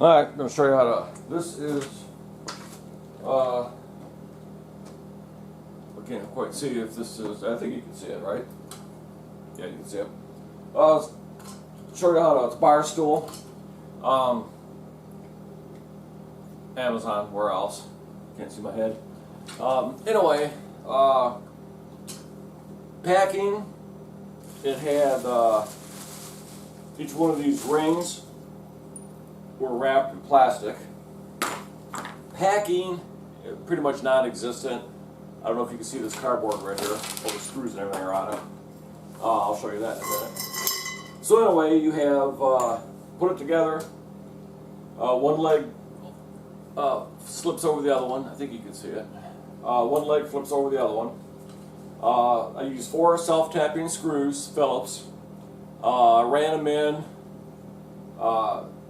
Alright, I'm going to show you how to, this is, I can't quite see if this is, I think you can see it, right? Yeah, you can see it. Show you how to, it's Barstool. Amazon, where else? Can't see my head. Anyway, packing, it had, each one of these rings were wrapped in plastic. Packing, pretty much non-existent. I don't know if you can see this cardboard right here. All the screws and everything are on it. I'll show you that in a minute. So anyway, you have put it together. One leg slips over the other one. I think you can see it. One leg flips over the other one. I used 4 self-tapping screws, Phillips. Ran them in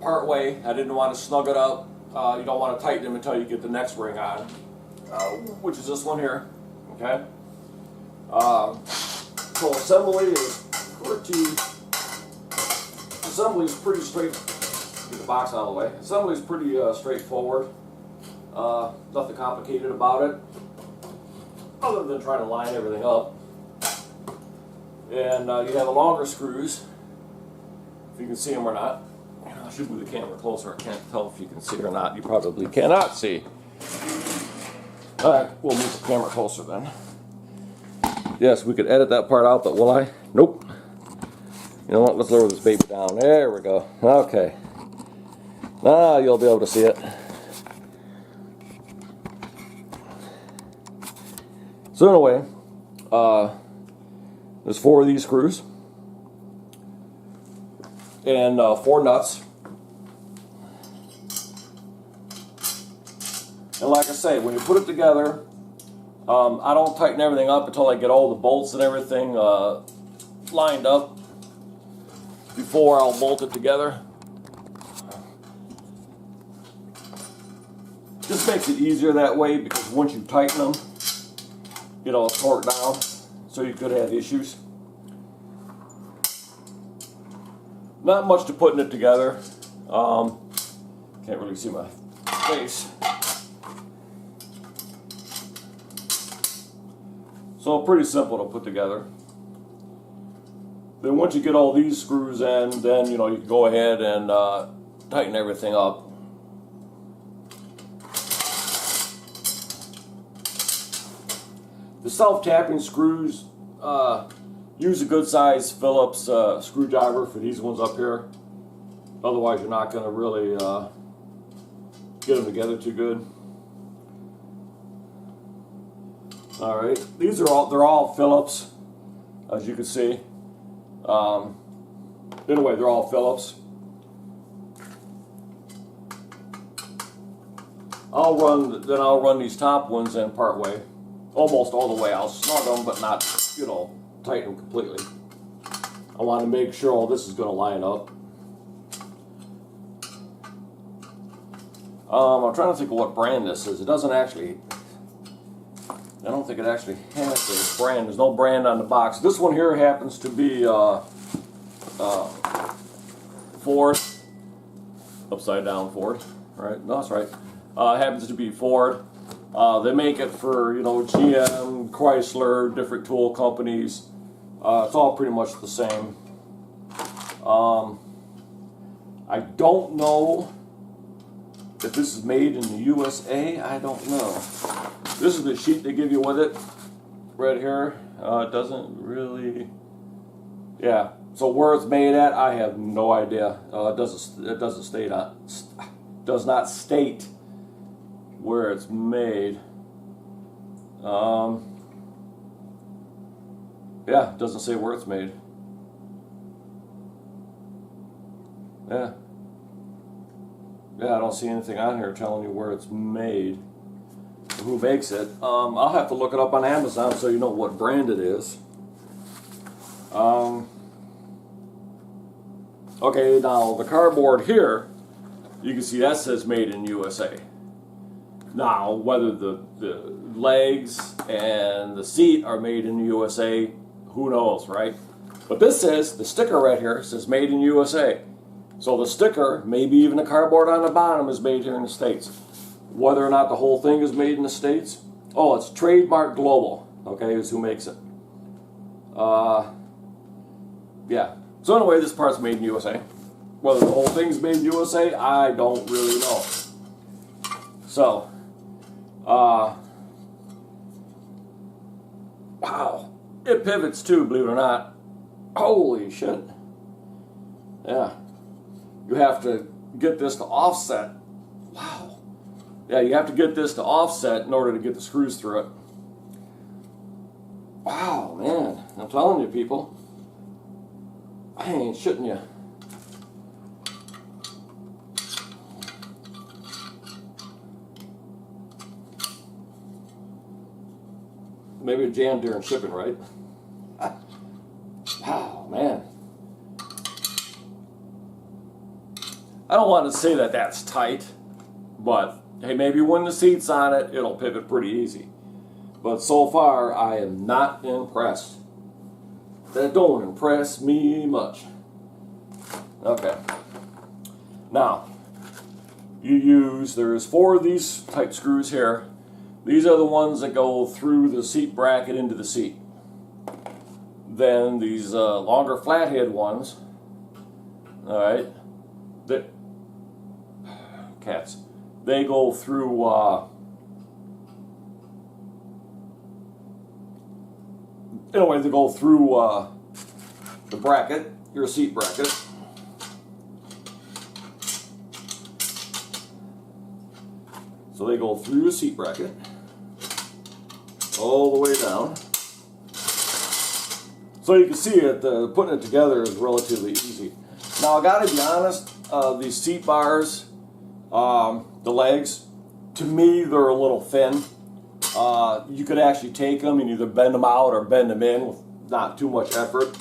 part way. I didn't want to snug it up. You don't want to tighten them until you get the next ring on, which is this one here. Okay. So assembly is pretty straight. Get the box out of the way. Assembly is pretty straightforward. Nothing complicated about it, other than trying to line everything up. And you have the longer screws, if you can see them or not. I should move the camera closer. I can't tell if you can see or not. You probably cannot see. Alright, we'll move the camera closer then. Yes, we could edit that part out, but will I? Nope. You know what? Let's lower this baby down. There we go. Okay. Now you'll be able to see it. So anyway, there's 4 of these screws and 4 nuts. And like I say, when you put it together, I don't tighten everything up until I get all the bolts and everything lined up before I'll bolt it together. Just makes it easier that way, because once you tighten them, it'll torque down, so you could have issues. Not much to putting it together. Can't really see my face. So pretty simple to put together. Then once you get all these screws in, then you can go ahead and tighten everything up. The self-tapping screws, use a good size Phillips screwdriver for these ones up here. Otherwise you're not going to really get them together too good. Alright, they're all Phillips, as you can see. Anyway, they're all Phillips. I'll run these top ones in part way. Almost all the way. I'll snug them, but not, tighten them completely. I want to make sure all this is going to line up. I'm trying to think of what brand this is. It doesn't actually, I don't think it actually has a brand. There's no brand on the box. This one here happens to be Ford. Upside down Ford. Right? No, that's right. Happens to be Ford. They make it for, GM, Chrysler, different tool companies. It's all pretty much the same. I don't know if this is made in the USA. I don't know. This is the sheet they give you with it, right here. It doesn't really, yeah. So where it's made at, I have no idea. It doesn't state on, does not state where it's made. Yeah, it doesn't say where it's made. Yeah, I don't see anything on here telling you where it's made, who makes it. I'll have to look it up on Amazon so you know what brand it is. Okay, now the cardboard here, you can see that says made in USA. Now, whether the legs and the seat are made in the USA, who knows, right? But this says, the sticker right here says made in USA. So the sticker, maybe even the cardboard on the bottom, is made here in the States. Whether or not the whole thing is made in the States, oh, it's Trademark Global, okay, is who makes it. Yeah. So anyway, this part's made in USA. Whether the whole thing's made in USA, I don't really know. So, wow. It pivots too, believe it or not. Holy shit. Yeah. You have to get this to offset. Wow. Yeah, you have to get this to offset in order to get the screws through it. Wow, man. I'm telling you, people. I ain't shitting you. Maybe it jammed during shipping, right? Wow, man. I don't want to say that that's tight, but hey, maybe when the seat's on it, it'll pivot pretty easy. But so far, I am not impressed. That don't impress me much. Okay. Now, there's 4 of these type screws here. These are the ones that go through the seat bracket into the seat. Then these longer flathead ones, all right, they go through anyway, they go through the bracket, your seat bracket. So they go through the seat bracket all the way down. So you can see it, putting it together is relatively easy. Now I gotta be honest, these seat bars, the legs, to me they're a little thin. You could actually take them and either bend them out or bend them in with not too much effort.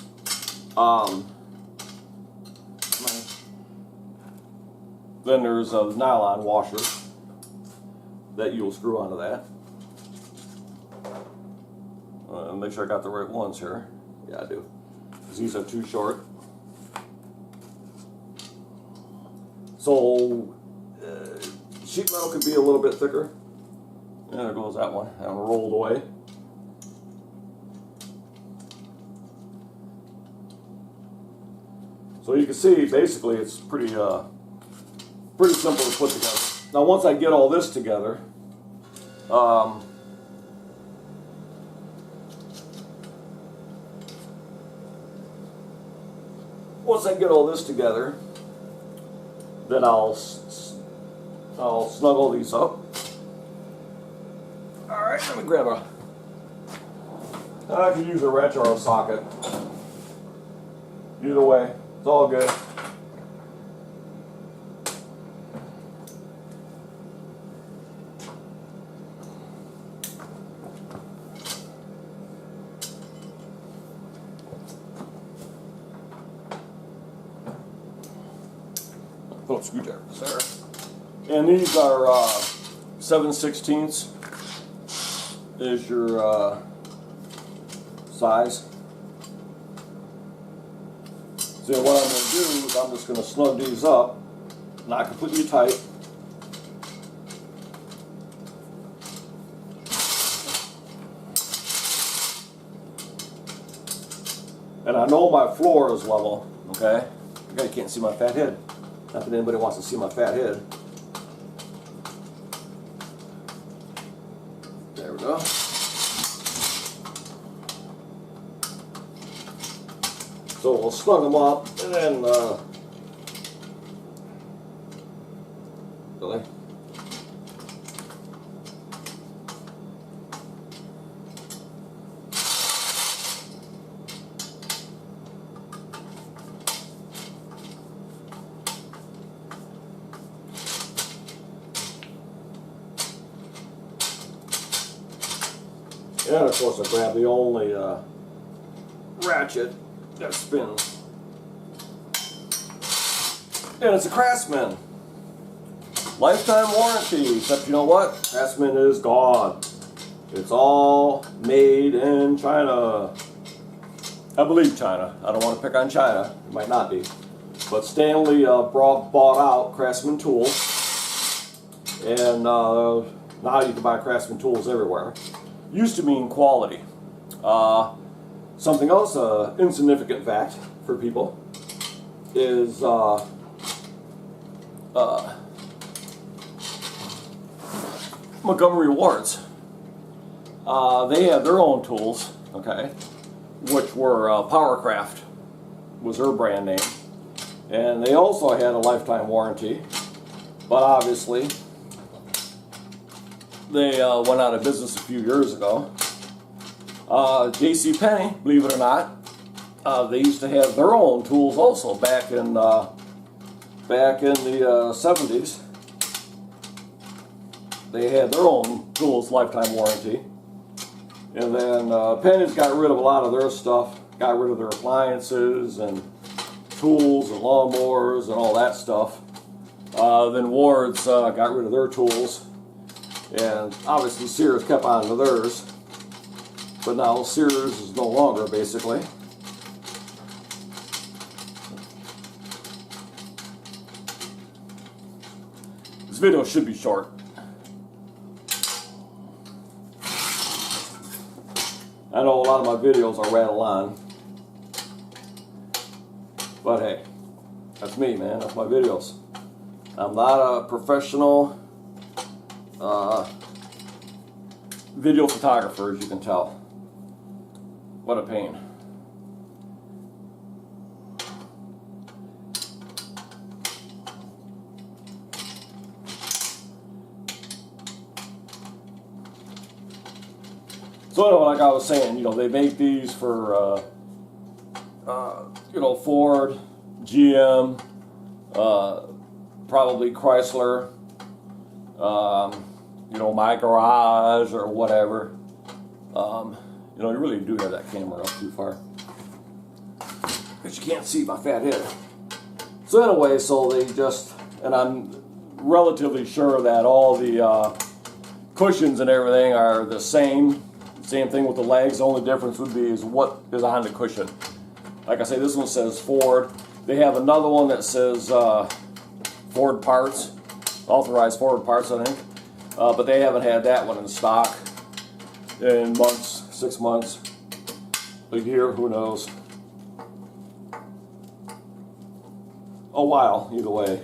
Then there's a nylon washer that you'll screw onto that. Make sure I got the right ones here. Yeah, I do. Because these are too short. So, sheet metal could be a little bit thicker. And there goes that one. And rolled away. So you can see, basically, it's pretty simple to put together. Now, once I get all this together, then I'll snuggle these up. All right, let me grab I could use a wrench or a socket. Either way, it's all good. Little screwdrivers there. And these are 7/16 is your size. So what I'm going to do is I'm just going to snug these up, not completely tight. And I know my floor is level, okay? You guys can't see my fat head. Not that anybody wants to see my fat head. There we go. So we'll snug them up, and then, really? And of course I grab the only ratchet that spins. And it's a Craftsman. Lifetime warranty, except you know what? Craftsman is gone. It's all made in China. I believe China. I don't want to pick on China. It might not be. But Stanley bought out Craftsman tools, and now you can buy Craftsman tools everywhere. Used to mean quality. Something else, insignificant fact for people, is Montgomery Ward's. They had their own tools, okay, which were Powercraft was their brand name, and they also had a lifetime warranty, but obviously they went out of business a few years ago. JCPenney, believe it or not, they used to have their own tools also back in the 70s. They had their own tools lifetime warranty, and then Penney's got rid of a lot of their stuff, got rid of their appliances and tools and lawnmowers and all that stuff. Then Ward's got rid of their tools, and obviously Sears kept on to theirs, but now Sears is no longer, basically. This video should be short. I know a lot of my videos are rattle on, but hey, that's me, man. That's my videos. I'm not a professional video photographer, as you can tell. What a pain. So anyway, like I was saying, you know, they make these for, you know, Ford, GM, probably Chrysler, you know, my garage or whatever. You know, you really do have that camera up too far, because you can't see my fat head. So anyway, so they just, and I'm relatively sure that all the cushions and everything are the same. Same thing with the legs. The only difference would be is what is on the cushion. Like I say, this one says Ford. They have another one that says Ford parts, authorized Ford parts, I think. But they haven't had that one in stock in months, 6 months, a year, who knows. A while, either way.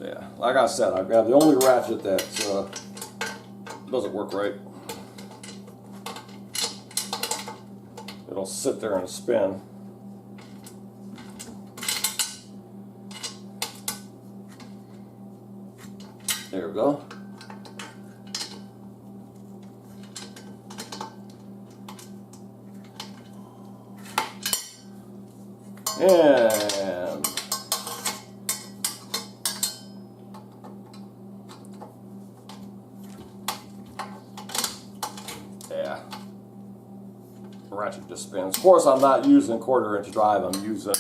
Yeah, like I said, I've got the only ratchet that doesn't work right. It'll sit there and spin. There we go. And yeah, the ratchet just spins. Of course, I'm not using 1/4 inch drive. I'm using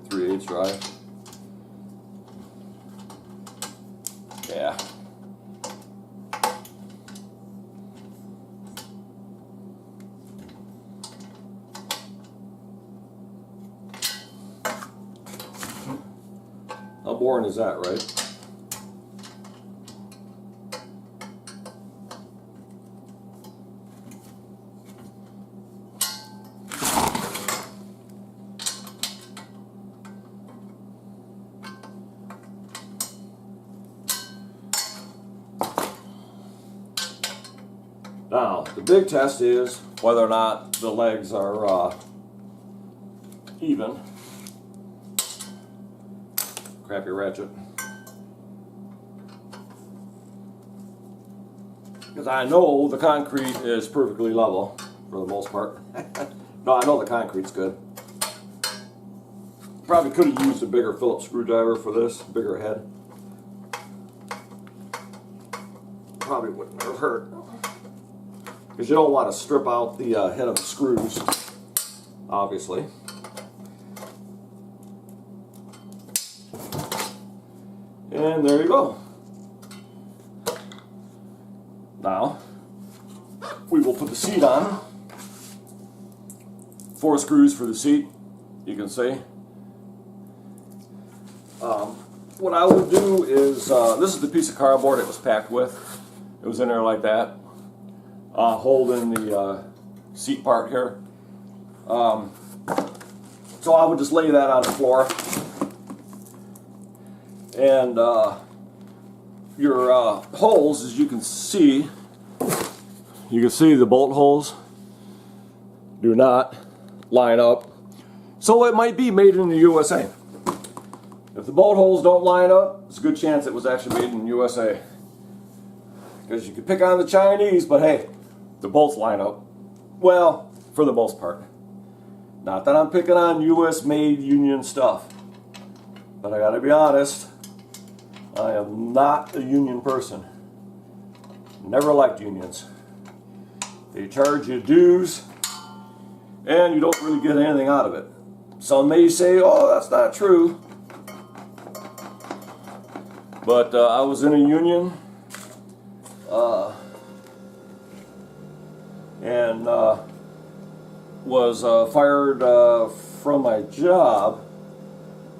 3/8 drive. Yeah. How boring is that, right? Now, the big test is whether or not the legs are even. Crappy ratchet. Because I know the concrete is perfectly level for the most part. No, I know the concrete's good. Probably could have used a bigger Phillips screwdriver for this, bigger head. Probably wouldn't have hurt. Because you don't want to strip out the head of the screws, obviously. And there you go. Now, we will put the seat on. 4 screws for the seat, you can see. What I would do is, this is the piece of cardboard it was packed with. It was in there like that, holding the seat part here. So I would just lay that on the floor. And your holes, as you can see the bolt holes do not line up. So it might be made in the USA. If the bolt holes don't line up, it's a good chance it was actually made in the USA. Because you could pick on the Chinese, but hey, the bolts line up. Well, for the most part. Not that I'm picking on US made union stuff. But I gotta be honest, I am not a union person. Never liked unions. They charge you dues, and you don't really get anything out of it. Some may say, oh, that's not true. But I was in a union, and was fired from my job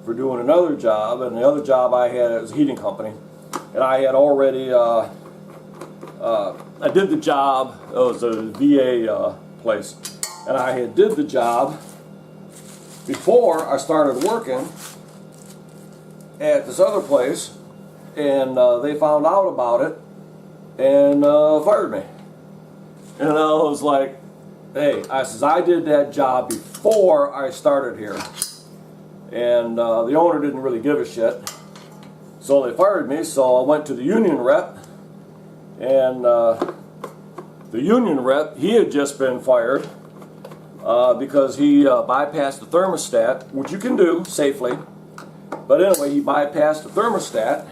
for doing another job, and the other job I had, it was a heating company, and I had already, I did the job, it was a VA place, and I had did the job before I started working at this other place, and they found out about it and fired me. And I was like, hey, I says, I did that job before I started here. And the owner didn't really give a shit. So they fired me, so I went to the union rep. And the union rep, he had just been fired because he bypassed the thermostat, which you can do safely. But anyway, he bypassed the thermostat.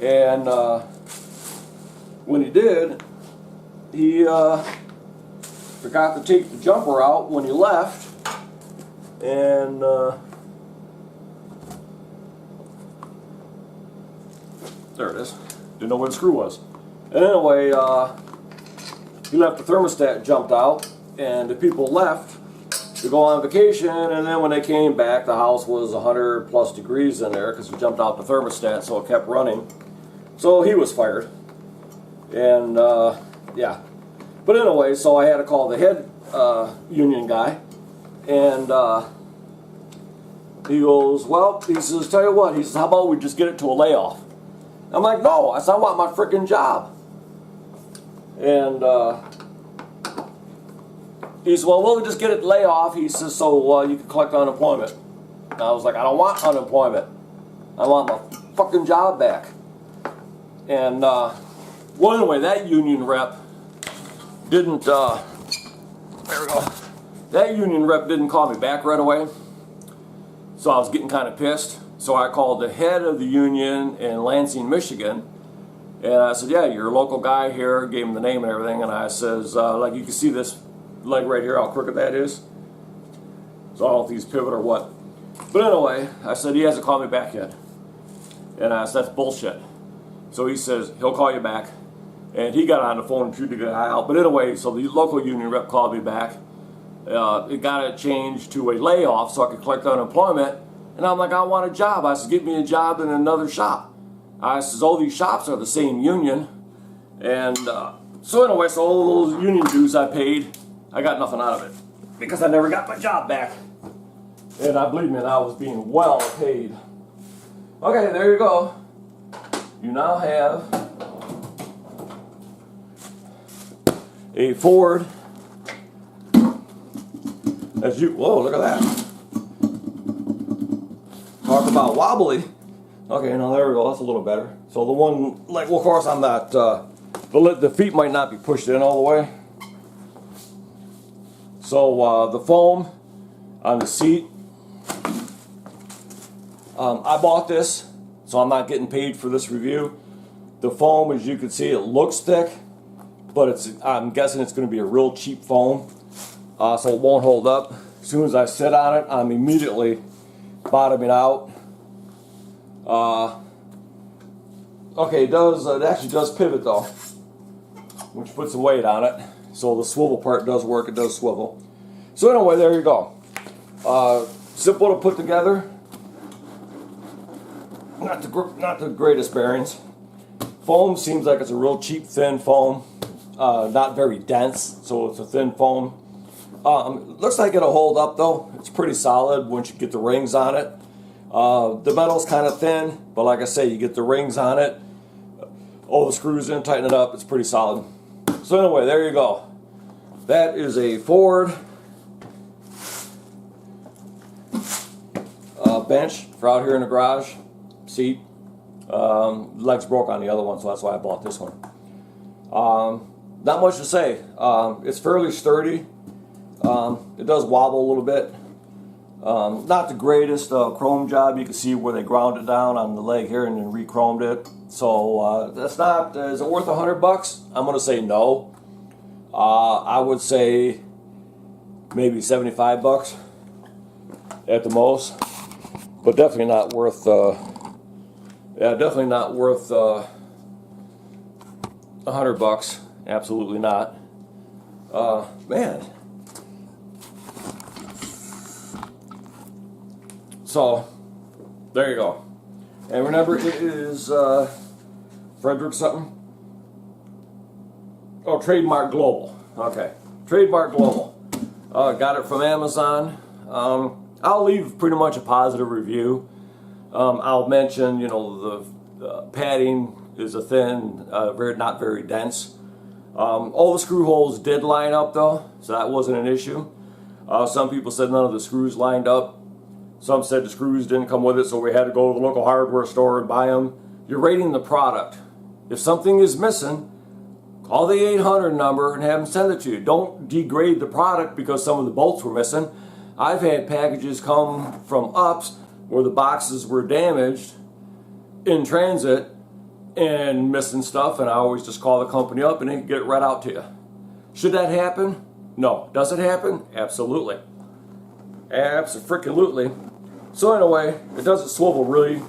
And when he did, he forgot to take the jumper out when he left. And there it is. Didn't know where the screw was. And anyway, he left the thermostat jumped out, and the people left to go on vacation, and then when they came back, the house was 100 plus degrees in there because we jumped out the thermostat, so it kept running. So he was fired. And yeah. But anyway, so I had to call the head union guy, and he goes, well, he says, tell you what, he says, how about we just get it to a layoff? I'm like, no, I said, I want my freaking job. And he says, well, we'll just get it layoff. He says, so you can collect unemployment. And I was like, I don't want unemployment. I want my fucking job back. And well, anyway, that union rep didn't, there we go. That union rep didn't call me back right away. So I was getting kind of pissed. So I called the head of the union in Lansing, Michigan. And I said, yeah, you're a local guy here. Gave him the name and everything. And I says, like you can see this leg right here, how crooked that is. So I don't know if he's pivot or what. But anyway, I said, he hasn't called me back yet. And I said, that's bullshit. So he says, he'll call you back. And he got on the phone and treated the guy out. But anyway, so the local union rep called me back. It got it changed to a layoff so I could collect unemployment. And I'm like, I want a job. I said, get me a job in another shop. I says, all these shops are the same union. And so anyway, so all those union dues I paid, I got nothing out of it. Because I never got my job back. And I believe me, I was being well paid. Okay, there you go. You now have a Ford. As you, whoa, look at that. Talk about wobbly. Okay, now there we go. That's a little better. So the one, like, well, of course, I'm not. The feet might not be pushed in all the way. So the foam on the seat. I bought this, so I'm not getting paid for this review. The foam, as you can see, it looks thick, but I'm guessing it's going to be a real cheap foam, so it won't hold up. As soon as I sit on it, I'm immediately bottoming out. Okay, it actually does pivot though, which puts some weight on it. So the swivel part does work, it does swivel. So anyway, there you go. Simple to put together. Not the greatest bearings. Foam seems like it's a real cheap, thin foam. Not very dense, so it's a thin foam. Looks like it'll hold up though. It's pretty solid once you get the rings on it. The metal's kind of thin, but like I say, you get the rings on it. All the screws in, tighten it up. It's pretty solid. So anyway, there you go. That is a Ford bench for out here in the garage. Seat. Legs broke on the other one, so that's why I bought this one. Not much to say. It's fairly sturdy. It does wobble a little bit. Not the greatest chrome job. You can see where they ground it down on the leg here and then re-chromed it. So that's not. Is it worth $100? I'm gonna say no. I would say maybe $75 at the most, but definitely not worth. Yeah, definitely not worth $100. Absolutely not. Man. So, there you go. And remember, it is Frederick something? Oh, Trademark Global. Okay. Trademark Global. Got it from Amazon. I'll leave pretty much a positive review. I'll mention, you know, the padding is a thin, not very dense. All the screw holes did line up though, so that wasn't an issue. Some people said none of the screws lined up. Some said the screws didn't come with it, so we had to go to the local hardware store and buy them. You're rating the product. If something is missing, call the 800 number and have them send it to you. Don't degrade the product because some of the bolts were missing. I've had packages come from Ups where the boxes were damaged in transit and missing stuff, and I always just call the company up and they can get it right out to you. Should that happen? No. Does it happen? Absolutely. Abso-freaking-lutely. So anyway, it doesn't swivel really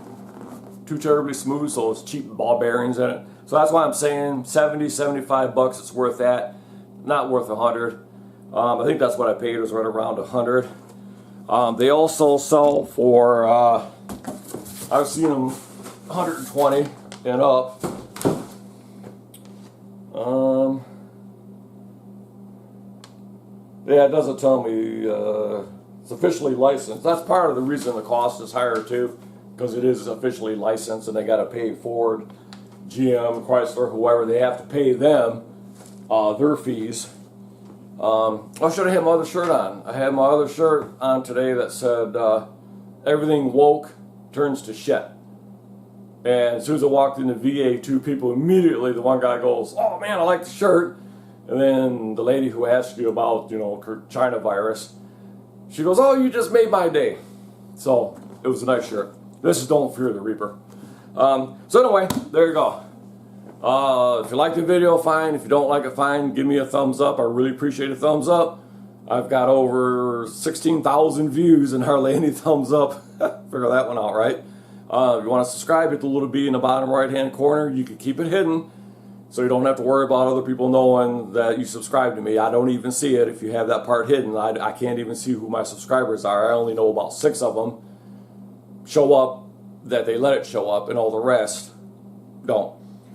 too terribly smooth, so it's cheap ball bearings in it. So that's why I'm saying $70-75 it's worth that. Not worth $100. I think that's what I paid, was right around $100. They also sell for I've seen them 120 and up. Yeah, it doesn't tell me it's officially licensed. That's part of the reason the cost is higher too, because it is officially licensed and they got to pay Ford, GM, Chrysler, whoever. They have to pay them their fees. I should have had my other shirt on. I had my other shirt on today that said everything woke turns to shit. And as soon as I walked in the VA, two people immediately, the one guy goes, "Oh man, I like the shirt." And then the lady who asked you about, you know, China virus, she goes, "Oh, you just made my day." So it was a nice shirt. This is Don't Fear the Reaper. So anyway, there you go. If you like the video, fine. If you don't like it, fine. Give me a thumbs up. I really appreciate a thumbs up. I've got over 16,000 views and hardly any thumbs up. Figure that one out, right? If you want to subscribe, hit the little B in the bottom right-hand corner. You can keep it hidden, so you don't have to worry about other people knowing that you subscribe to me. I don't even see it if you have that part hidden. I can't even see who my subscribers are. I only know about 6 of them show up, that they let it show up, and all the rest don't.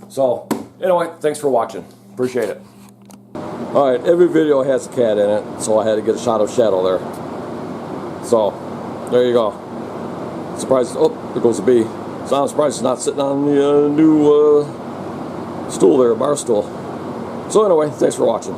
So, anyway, thanks for watching. Appreciate it. Alright, every video has a cat in it, so I had to get a shot of Shadow there. So, there you go. Surprised, oh, there goes a bee. So I'm surprised it's not sitting on the new stool there, bar stool. So anyway, thanks for watching.